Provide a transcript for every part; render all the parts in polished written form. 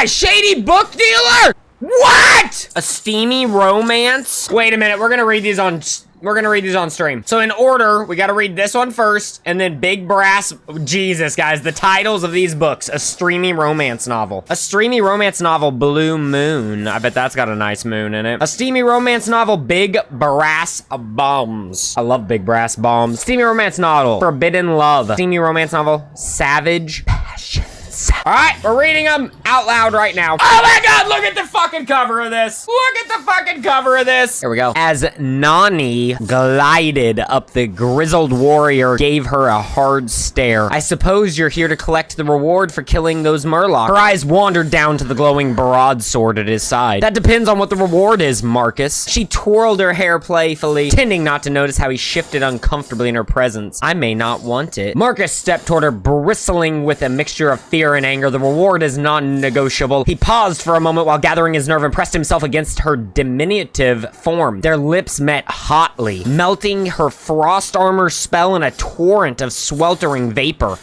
Shady book dealer? What? A steamy romance? Wait a minute, we're gonna read these on stream. So in order, we gotta read this one first, and then Big Brass. Jesus, guys, the titles of these books. A streamy romance novel. A streamy romance novel, Blue Moon. I bet that's got a nice moon in it. A steamy romance novel, Big Brass Bombs. I love Big Brass Bombs. Steamy romance novel, Forbidden Love. Steamy romance novel, Savage Passions. All right, we're reading them out loud right now. Oh my God, look at the fucking cover of this. Look at the fucking cover of this. Here we go. As Nani glided up, the grizzled warrior gave her a hard stare. I suppose you're here to collect the reward for killing those Murlocs. Her eyes wandered down to the glowing broadsword at his side. That depends on what the reward is, Marcus. She twirled her hair playfully, tending not to notice how he shifted uncomfortably in her presence. I may not want it. Marcus stepped toward her, bristling with a mixture of fear and anger. The reward is non-negotiable. He paused for a moment while gathering his nerve and pressed himself against her diminutive form. Their lips met hotly, melting her frost armor spell in a torrent of sweltering vapor.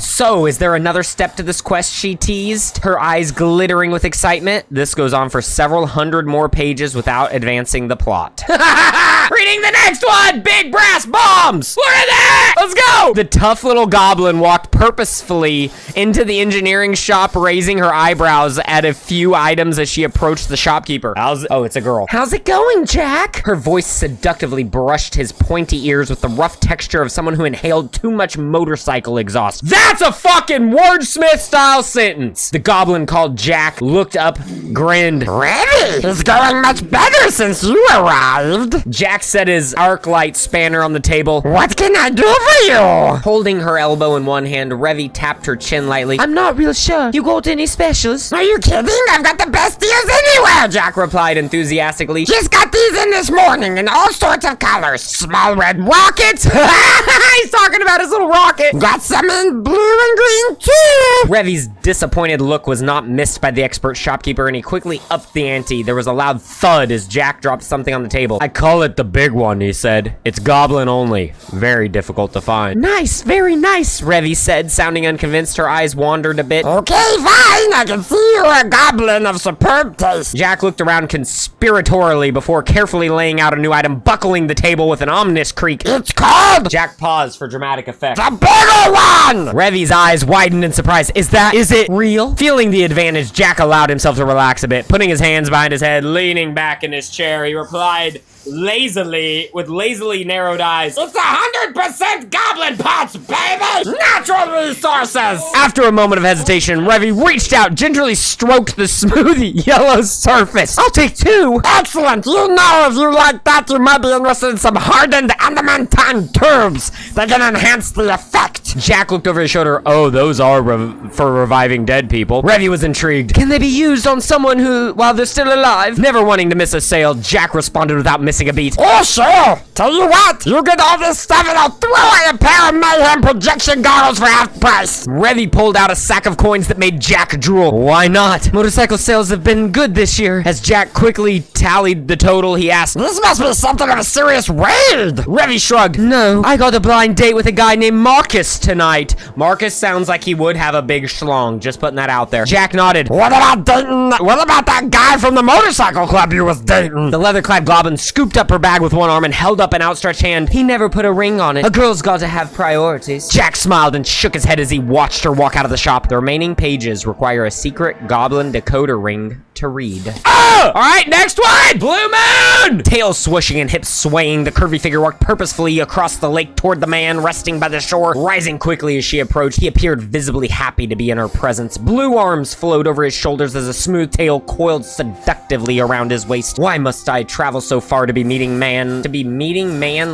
So, is there another step to this quest, she teased, her eyes glittering with excitement? This goes on for several hundred more pages without advancing the plot. Reading the next one! Big Brass Bombs! Look at that! Let's go! The tough little goblin walked purposefully into the engineering shop, raising her eyebrows at a few items as she approached the shopkeeper. Oh, it's a girl. How's it going, Jack? Her voice seductively brushed his pointy ears with the rough texture of someone who inhaled too much motorcycle exhaust. That's a fucking wordsmith-style sentence! The goblin called Jack, looked up, grinned. Really? It's going much better since you arrived. Jack set his arc light spanner on the table. What can I do for you? Holding her elbow in one hand, Revy tapped her chin lightly. I'm not real sure. You got any specials? Are you kidding? I've got the best deals anywhere, Jack replied enthusiastically. Just got these in this morning in all sorts of colors. Small red rockets. He's talking about his little rocket. Got some in blue and green too. Revy's disappointed look was not missed by the expert shopkeeper, and he quickly upped the ante. There was a loud thud as Jack dropped something on the table. I call it the big one, he said. It's goblin only. Very difficult to find. Nice, very nice, Revy said, sounding unconvinced. Her eyes wandered a bit. Okay, fine. I can see you're a goblin of superb taste. Jack looked around conspiratorially before carefully laying out a new item, buckling the table with an ominous creak. It's called... Jack paused for dramatic effect. The bigger one! Revy's eyes widened in surprise. Is it real? Feeling the advantage, Jack allowed himself to relax a bit. Putting his hands behind his head, leaning back in his chair, he replied with lazily narrowed eyes. It's 100% goblin pots, baby! Natural resources! After a moment of hesitation, Revy reached out, gingerly stroked the smooth yellow surface. I'll take two. Excellent! You know, if you like that, you might be interested in some hardened adamantine tubes. They can enhance the effect. Jack looked over his shoulder. Oh, those are for reviving dead people. Revy was intrigued. Can they be used on someone who, while they're still alive? Never wanting to miss a sale, Jack responded without missing a beat. Oh, sure. Tell you what, you get all this stuff and I'll throw in a pair of mayhem projection goggles for half price. Revy pulled out a sack of coins that made Jack drool. Why not? Motorcycle sales have been good this year. As Jack quickly tallied the total, he asked, this must be something of a serious raid. Revy shrugged. No, I got a blind date with a guy named Marcus tonight. Marcus sounds like he would have a big schlong. Just putting that out there. Jack nodded. What about that guy from the motorcycle club you was dating? The leather-clad goblin scooped up her bag with one arm and held up an outstretched hand. He never put a ring on it. A girl's got to have priorities. Jack smiled and shook his head as he watched her walk out of the shop. The remaining pages require a secret goblin decoder ring to read. Oh! All right, next one! Blue Moon! Tail swooshing and hips swaying, the curvy figure walked purposefully across the lake toward the man resting by the shore. Rising quickly as she approached, he appeared visibly happy to be in her presence. Blue arms flowed over his shoulders as a smooth tail coiled seductively around his waist. Why must I travel so far to be meeting man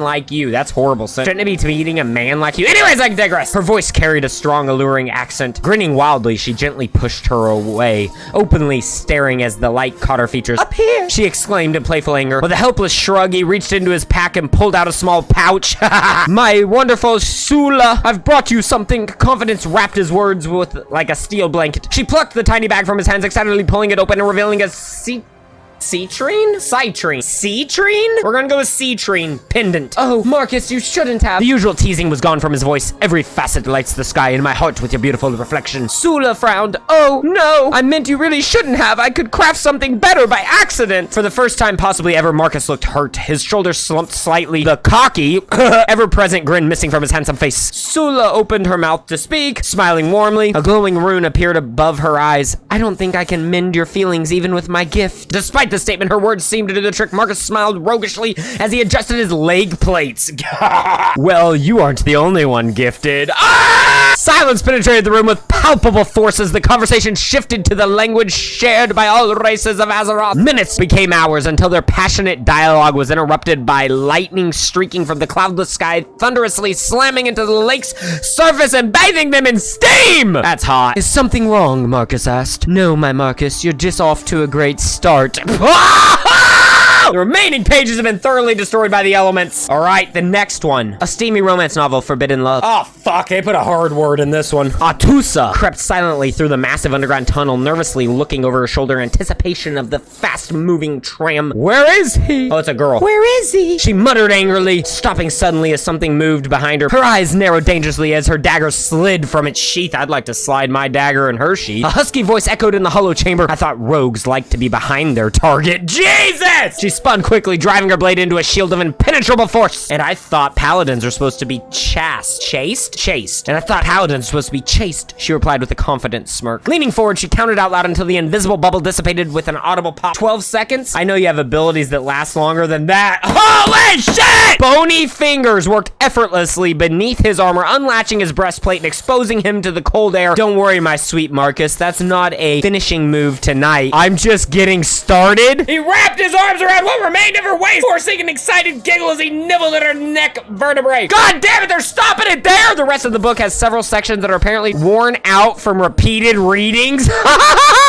like you? That's horrible. Shouldn't it be to meeting a man like you? Anyways, I digress. Her voice carried a strong, alluring accent. Grinning wildly, she gently pushed her away, openly staring as the light caught her features. Up here, she exclaimed in playful anger. With a helpless shrug, he reached into his pack and pulled out a small pouch. My wonderful Sula, I've brought you something. Confidence wrapped his words with like a steel blanket. She plucked the tiny bag from his hands, excitedly pulling it open and revealing a Citrine? Citrine. Citrine? We're gonna go with citrine. Pendant. Oh, Marcus, you shouldn't have. The usual teasing was gone from his voice. Every facet lights the sky in my heart with your beautiful reflection. Sula frowned. Oh, no. I meant you really shouldn't have. I could craft something better by accident. For the first time possibly ever, Marcus looked hurt. His shoulders slumped slightly. The cocky, ever-present grin missing from his handsome face. Sula opened her mouth to speak, smiling warmly. A glowing rune appeared above her eyes. I don't think I can mend your feelings even with my gift. Despite the statement, her words seemed to do the trick. Marcus smiled roguishly as he adjusted his leg plates. Well, you aren't the only one gifted. Ah! Silence penetrated the room with palpable force as the conversation shifted to the language shared by all races of Azeroth. Minutes became hours until their passionate dialogue was interrupted by lightning streaking from the cloudless sky, thunderously slamming into the lake's surface and bathing them in steam! That's hot. Is something wrong? Marcus asked. No, my Marcus, you're just off to a great start. The remaining pages have been thoroughly destroyed by the elements. All right, the next one. A steamy romance novel, Forbidden Love. Oh, fuck, they put a hard word in this one. Atusa crept silently through the massive underground tunnel, nervously looking over her shoulder in anticipation of the fast-moving tram. Where is he? Oh, it's a girl. Where is he? She muttered angrily, stopping suddenly as something moved behind her. Her eyes narrowed dangerously as her dagger slid from its sheath. I'd like to slide my dagger in her sheath. A husky voice echoed in the hollow chamber. I thought rogues liked to be behind their target. Jesus! She spun quickly, driving her blade into a shield of impenetrable force. And I thought paladins are supposed to be chased. And I thought paladins were supposed to be chased, she replied with a confident smirk. Leaning forward, she counted out loud until the invisible bubble dissipated with an audible pop. 12 seconds? I know you have abilities that last longer than that. Holy shit! Bony fingers worked effortlessly beneath his armor, unlatching his breastplate and exposing him to the cold air. Don't worry, my sweet Marcus, that's not a finishing move tonight. I'm just getting started. He wrapped his arms around what remained of her waist, forcing an excited giggle as he nibbled at her neck vertebrae. God damn it, they're stopping it there! The rest of the book has several sections that are apparently worn out from repeated readings.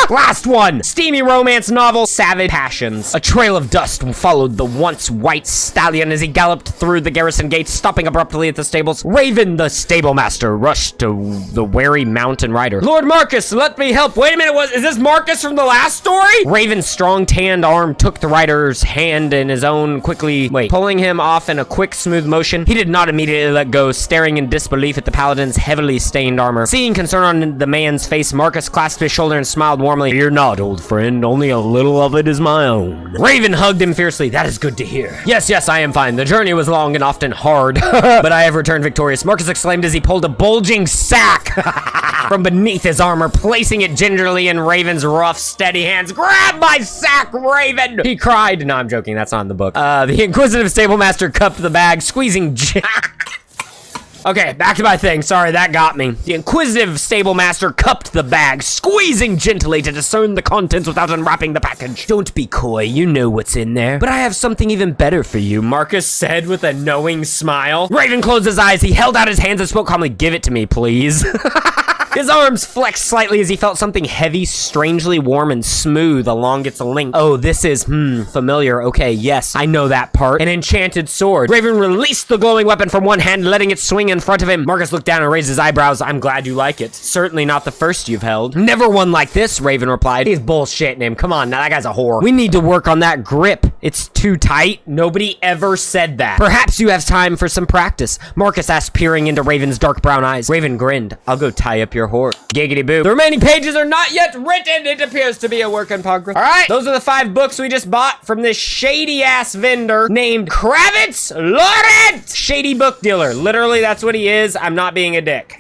Last one. Steamy romance novel, Savage Passions. A trail of dust followed the once white stallion as he galloped through the garrison gates, stopping abruptly at the stables. Raven, the stable master, rushed to the wary mountain rider. Lord Marcus, let me help. Wait a minute, is this Marcus from the last story? Raven's strong tanned arm took the rider's hand in his own, pulling him off in a quick, smooth motion. He did not immediately let go, staring in disbelief at the paladin's heavily stained armor. Seeing concern on the man's face, Marcus clasped his shoulder and smiled warmly. Fear not, old friend. Only a little of it is my own. Raven hugged him fiercely. That is good to hear. Yes, I am fine. The journey was long and often hard, but I have returned victorious. Marcus exclaimed as he pulled a bulging sack from beneath his armor, placing it gingerly in Raven's rough, steady hands. Grab my sack, Raven! He cried. No, I'm joking. That's not in the book. The inquisitive stable master cupped the bag, squeezing Okay, back to my thing. Sorry, that got me. The inquisitive stable master cupped the bag, squeezing gently to discern the contents without unwrapping the package. Don't be coy, you know what's in there. But I have something even better for you, Marcus said with a knowing smile. Raven closed his eyes. He held out his hands and spoke calmly. Give it to me, please. His arms flexed slightly as he felt something heavy, strangely warm and smooth along its length. Oh, this is, familiar. Okay, yes, I know that part. An enchanted sword. Raven released the glowing weapon from one hand, letting it swing in front of him. Marcus looked down and raised his eyebrows. I'm glad you like it. Certainly not the first you've held. Never one like this, Raven replied. He's bullshitting him. Come on, now that guy's a whore. We need to work on that grip. It's too tight. Nobody ever said that. Perhaps you have time for some practice, Marcus asked, peering into Raven's dark brown eyes. Raven grinned. I'll go tie up your horse. Giggity boo. The remaining pages are not yet written. It appears to be a work in progress. All right, those are the 5 books we just bought from this shady ass vendor named Kravitz Laurent. Shady book dealer. Literally, that's what he is. I'm not being a dick.